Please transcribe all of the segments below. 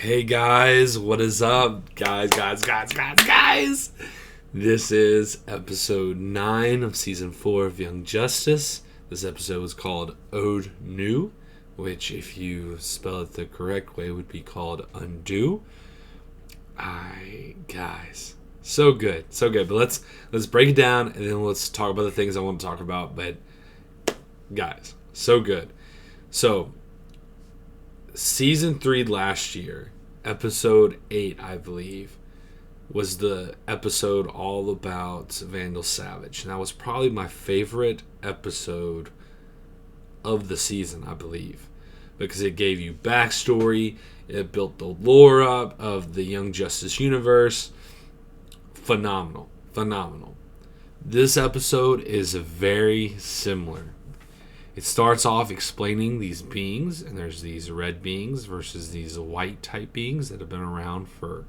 Hey guys, what is up? Guys. This is episode 9 of season 4 of Young Justice. This episode was called Ep.9, which if you spell it the correct way would be called Undo. Guys, so good. But let's break it down and then let's talk about the things I want to talk about. But guys, so good. So season 3 last year, episode 8, I believe, was the episode all about Vandal Savage. And that was probably my favorite episode of the season, I believe, because it gave you backstory, it built the lore up of the Young Justice universe. Phenomenal. This episode is very similar. It starts off explaining these beings, and there's these red beings versus these white type beings that have been around for,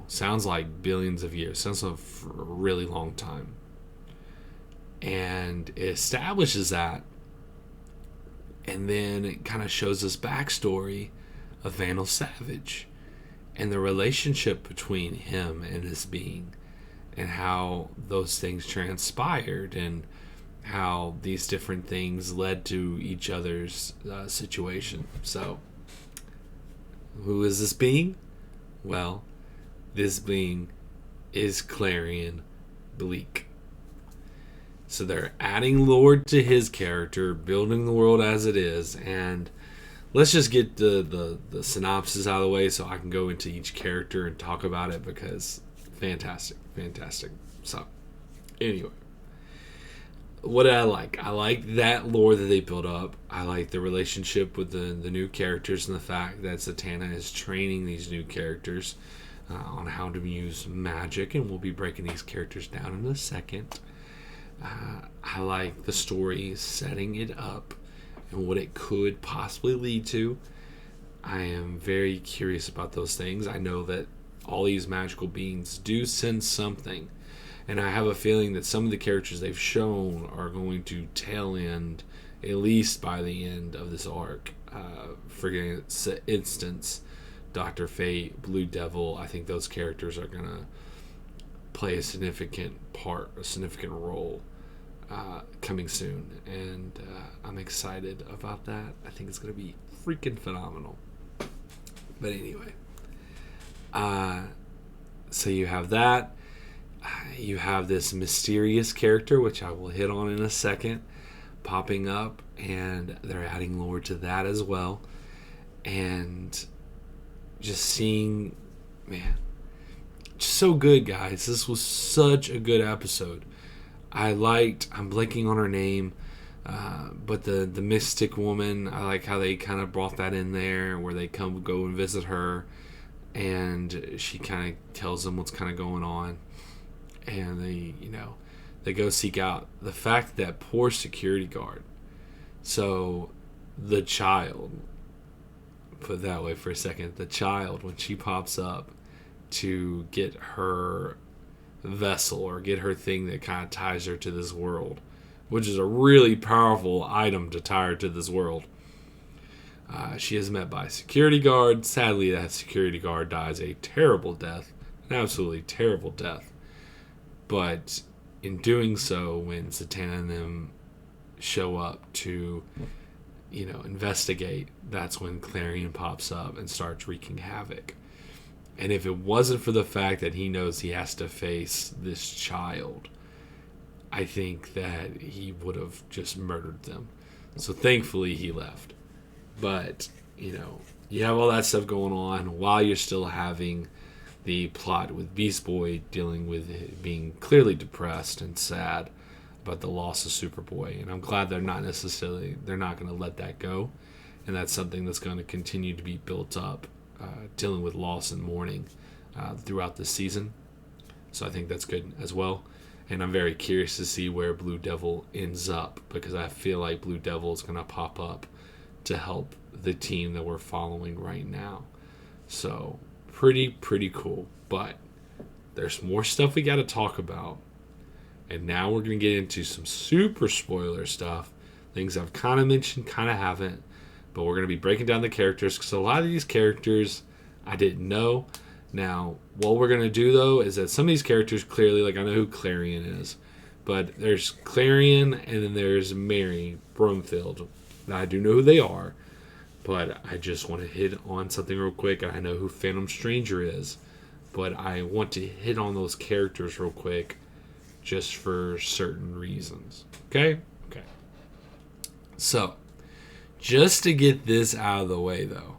sounds like billions of years. Sounds like for a really long time. And it establishes that, and then it kind of shows us backstory of Vandal Savage and the relationship between him and his being and how those things transpired and how these different things led to each other's situation. So, who is this being? Well, this being is Clarion Bleak. So they're adding lore to his character, building the world as it is, and let's just get the synopsis out of the way so I can go into each character and talk about it because fantastic. So, anyway. What did I like? I like that lore that they built up. I like the relationship with the new characters and the fact that Zatanna is training these new characters on how to use magic, and we'll be breaking these characters down in a second. I like the story, setting it up, and what it could possibly lead to. I am very curious about those things. I know that all these magical beings do sense something. And I have a feeling that some of the characters they've shown are going to tail end, at least by the end of this arc. For instance, Dr. Fate, Blue Devil, I think those characters are going to play a significant role coming soon. And I'm excited about that. I think it's going to be freaking phenomenal. But anyway, so you have that. You have this mysterious character, which I will hit on in a second, popping up, and they're adding lore to that as well. And just seeing, just so good, guys. This was such a good episode. I'm blanking on her name, but the mystic woman, I like how they kind of brought that in there, where they go and visit her, and she kind of tells them what's kind of going on. And they go seek out the fact that poor security guard. So the child, put it that way for a second, the child, when she pops up to get her vessel or get her thing that kind of ties her to this world, which is a really powerful item to tie her to this world. She is met by a security guard. Sadly, that security guard dies a terrible death, an absolutely terrible death. But in doing so, when Zatanna and them show up to, investigate, that's when Clarion pops up and starts wreaking havoc. And if it wasn't for the fact that he knows he has to face this child, I think that he would have just murdered them. So thankfully he left. But, you have all that stuff going on while you're still having the plot with Beast Boy dealing with being clearly depressed and sad about the loss of Superboy. And I'm glad they're not going to let that go. And that's something that's going to continue to be built up, dealing with loss and mourning throughout the season. So I think that's good as well. And I'm very curious to see where Blue Devil ends up, because I feel like Blue Devil is going to pop up to help the team that we're following right now. So pretty cool. But there's more stuff we got to talk about. And now we're going to get into some super spoiler stuff. Things I've kind of mentioned, kind of haven't. but we're going to be breaking down the characters because a lot of these characters I didn't know. Now, what we're going to do, though, is that some of these characters clearly, like I know who Clarion is, but there's Clarion and then there's Mary Bromfield. Now, I do know who they are, but I just want to hit on something real quick. I know who Phantom Stranger is, but I want to hit on those characters real quick just for certain reasons. Okay? Okay. So, just to get this out of the way, though,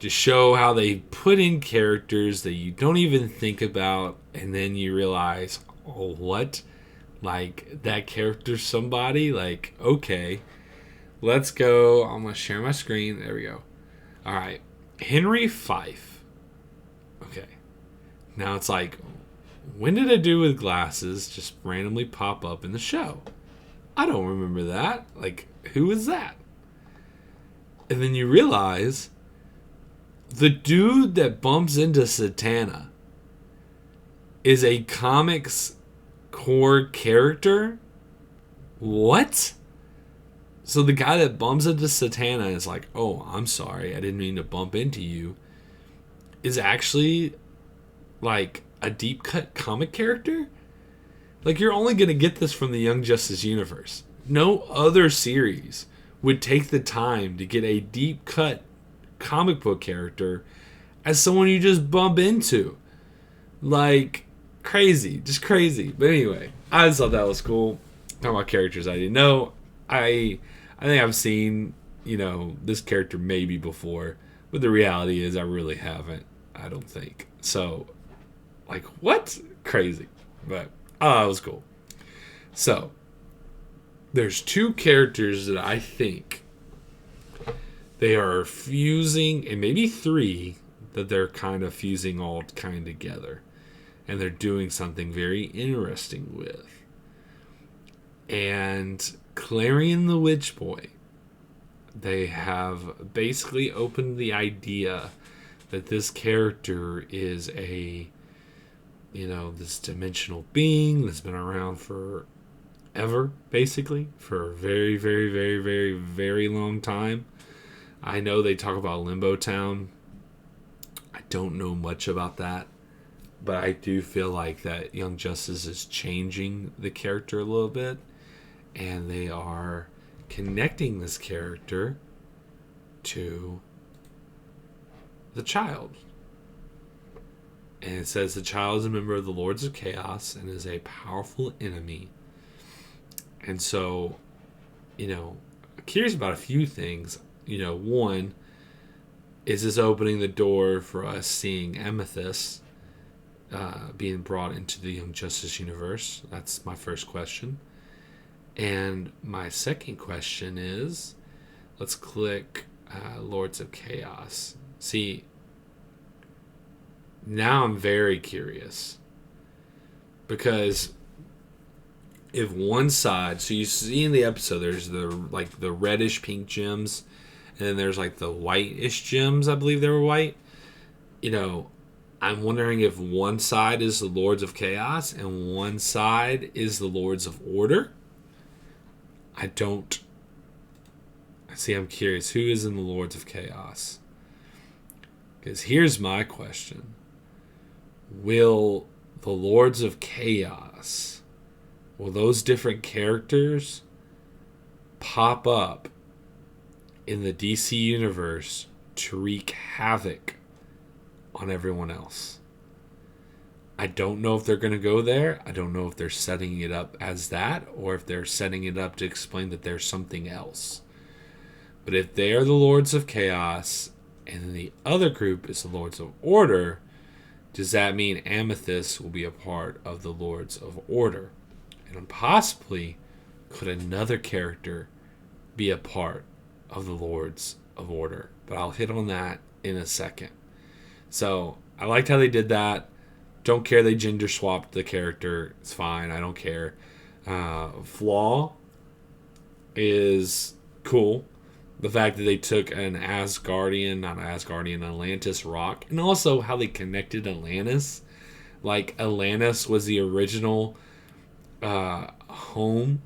to show how they put in characters that you don't even think about, and then you realize, oh, what? Like, that character's somebody? Like, okay. Let's go. I'm going to share my screen. There we go. All right. Henry Fife. Okay. Now it's like, when did a dude with glasses just randomly pop up in the show? I don't remember that. Like, who is that? And then you realize the dude that bumps into Satana is a comics core character? What? So the guy that bumps into Satana is like, oh, I'm sorry, I didn't mean to bump into you, is actually like a deep cut comic character? Like, you're only going to get this from the Young Justice universe. No other series would take the time to get a deep cut comic book character as someone you just bump into. Like, crazy. Just crazy. But anyway, I just thought that was cool. Talking about characters I didn't know. I think I've seen, this character maybe before, but the reality is I really haven't. I don't think. So, like, what? Crazy. But, it was cool. So, there's two characters that I think they are fusing, and maybe three, that they're kind of fusing all kind of together. And they're doing something very interesting with. And Clarion the Witch Boy, they have basically opened the idea that this character is a, this dimensional being that's been around forever, basically, for a very, very, very, very, very long time. I know they talk about Limbo Town. I don't know much about that, but I do feel like that Young Justice is changing the character a little bit, and they are connecting this character to the child. And it says the child is a member of the Lords of Chaos and is a powerful enemy. And so, I'm curious about a few things. One, is this opening the door for us seeing Amethyst being brought into the Young Justice universe? That's my first question. And my second question is, let's click Lords of Chaos. See, now I'm very curious. Because if one side, so you see in the episode, there's the reddish pink gems, and then there's like the whitish gems, I believe they were white. I'm wondering if one side is the Lords of Chaos and one side is the Lords of Order. I'm curious, who is in the Lords of Chaos? Because here's my question. Will the Lords of Chaos, will those different characters pop up in the DC universe to wreak havoc on everyone else? I don't know if they're going to go there. I don't know if they're setting it up as that, or if they're setting it up to explain that there's something else. But if they are the Lords of Chaos and the other group is the Lords of Order, does that mean Amethyst will be a part of the Lords of Order? And possibly, could another character be a part of the Lords of Order? But I'll hit on that in a second. So, I liked how they did that. Don't care they gender swapped the character. It's fine. I don't care. Flaw is cool. The fact that they took an Atlantis rock. And also how they connected Atlantis. Like, Atlantis was the original home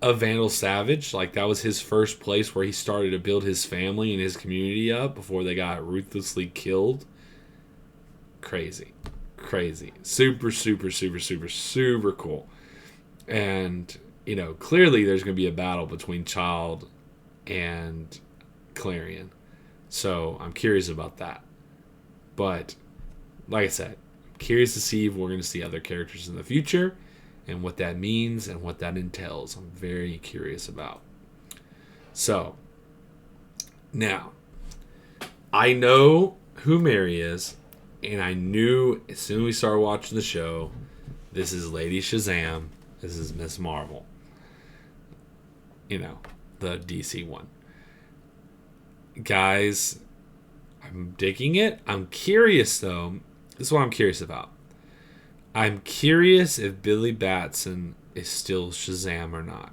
of Vandal Savage. Like, that was his first place where he started to build his family and his community up before they got ruthlessly killed. Crazy. Crazy. Super, super, super, super, super cool. And, clearly there's going to be a battle between Child and Clarion. So I'm curious about that. But, like I said, I'm curious to see if we're going to see other characters in the future and what that means and what that entails. I'm very curious about. So, now, I know who Mary is, and I knew as soon as we started watching the show, this is Lady Shazam, this is Miss Marvel. The DC one. Guys, I'm digging it. I'm curious, though. This is what I'm curious about. I'm curious if Billy Batson is still Shazam or not.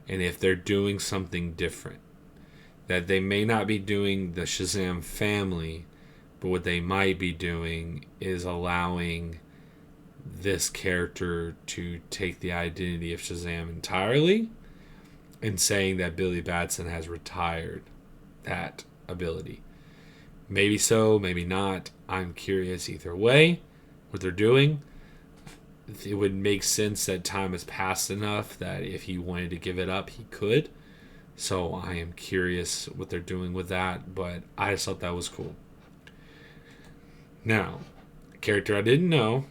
And if they're doing something different. That they may not be doing the Shazam family, but what they might be doing is allowing this character to take the identity of Shazam entirely and saying that Billy Batson has retired that ability. Maybe so, maybe not. I'm curious either way what they're doing. It would make sense that time has passed enough that if he wanted to give it up, he could. So I am curious what they're doing with that, but I just thought that was cool. Now, a character I didn't know,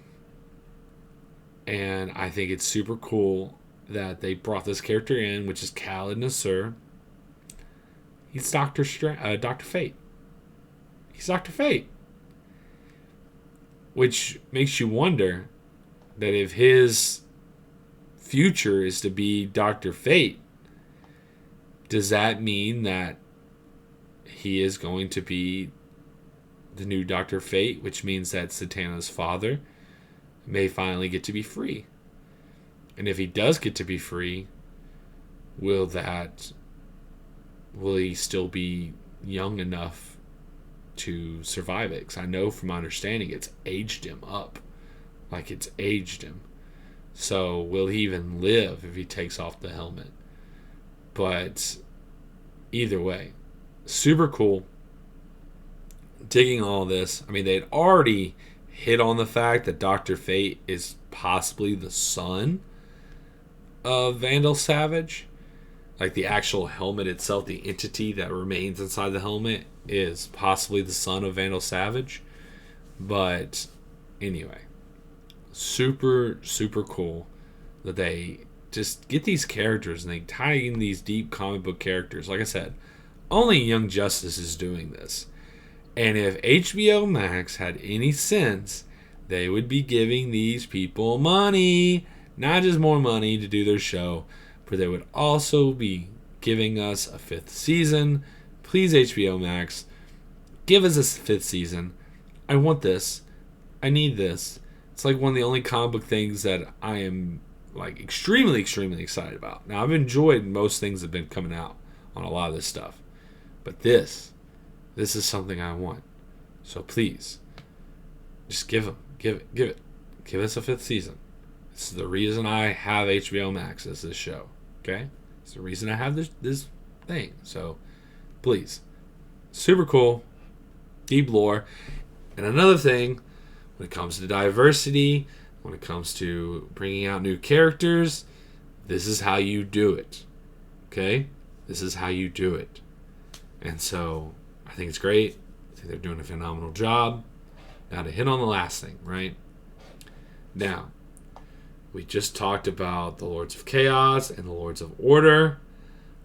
and I think it's super cool that they brought this character in, which is Khaled Nasser. He's Dr. Fate. He's Dr. Fate. Which makes you wonder that if his future is to be Dr. Fate, does that mean that he is going to be the new Dr. Fate, which means that Satana's father may finally get to be free? And if he does get to be free, will he still be young enough to survive it? Because I know from my understanding it's aged him up. Like, it's aged him. So will he even live if he takes off the helmet? But either way, super cool. Digging all this. I mean, they'd already hit on the fact that Dr. Fate is possibly the son of Vandal Savage. Like, the actual helmet itself, the entity that remains inside the helmet, is possibly the son of Vandal Savage. But anyway, super, super cool that they just get these characters and they tie in these deep comic book characters. Like I said, only Young Justice is doing this. And if HBO Max had any sense, they would be giving these people money. Not just more money to do their show, but they would also be giving us a 5th season. Please, HBO Max, give us a 5th season. I want this. I need this. It's like one of the only comic book things that I am like extremely, extremely excited about. Now, I've enjoyed most things that have been coming out on a lot of this stuff. But this is something I want. So please, just give it. Give us a 5th season. This is the reason I have HBO Max, is this show. Okay? It's the reason I have this thing. So, please. Super cool. Deep lore. And another thing, when it comes to diversity, when it comes to bringing out new characters, this is how you do it. Okay? This is how you do it. And so, I think it's great. I think they're doing a phenomenal job. Now, to hit on the last thing, right? Now, we just talked about the Lords of Chaos and the Lords of Order.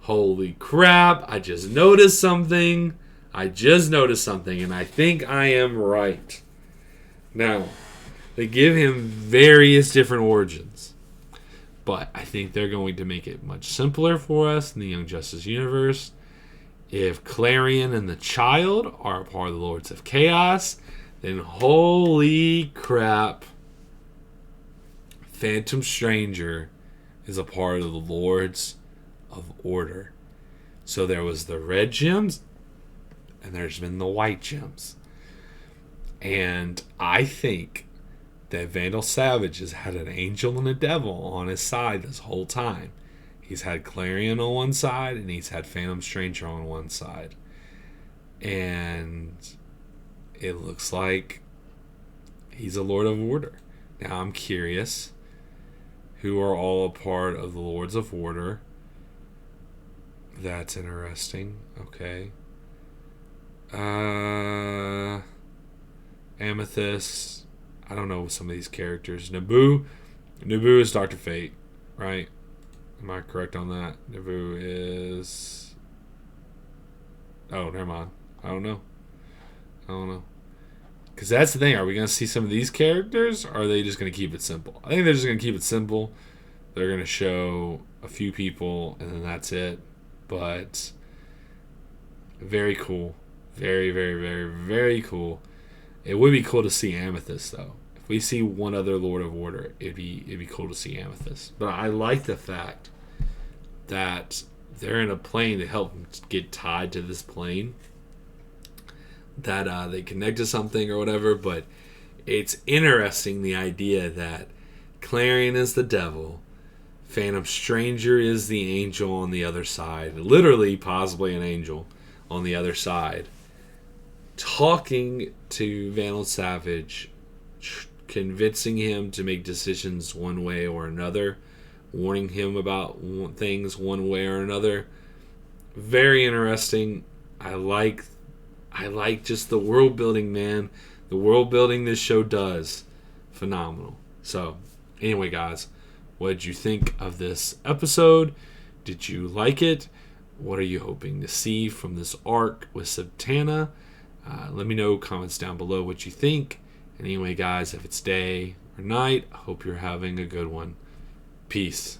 Holy crap, I just noticed something. And I think I am right. Now, they give him various different origins. But I think they're going to make it much simpler for us in the Young Justice universe. If Clarion and the Child are a part of the Lords of Chaos, then holy crap, Phantom Stranger is a part of the Lords of Order. So there was the red gems, and there's been the white gems. And I think that Vandal Savage has had an angel and a devil on his side this whole time. He's had Clarion on one side, and he's had Phantom Stranger on one side. And it looks like he's a Lord of Order. Now I'm curious who are all a part of the Lords of Order. That's interesting. Okay. Amethyst. I don't know some of these characters. Naboo is Dr. Fate, right? Am I correct on that? Naboo is... Oh, never mind. I don't know. Because that's the thing. Are we going to see some of these characters? Or are they just going to keep it simple? I think they're just going to keep it simple. They're going to show a few people, and then that's it. But very cool. Very, very, very, very cool. It would be cool to see Amethyst, though. If we see one other Lord of Order, it'd be cool to see Amethyst. But I like the fact that they're in a plane to help get tied to this plane. That they connect to something or whatever. But it's interesting, the idea that Clarion is the devil, Phantom Stranger is the angel on the other side. Literally, possibly an angel on the other side. Talking to Vandal Savage, convincing him to make decisions one way or another, warning him about things one way or another. Very interesting. I like just the world building, man. The world building this show does. Phenomenal. So, anyway, guys, what did you think of this episode? Did you like it? What are you hoping to see from this arc with Zatanna? Let me know, comments down below what you think. Anyway, guys, if it's day or night, I hope you're having a good one. Peace.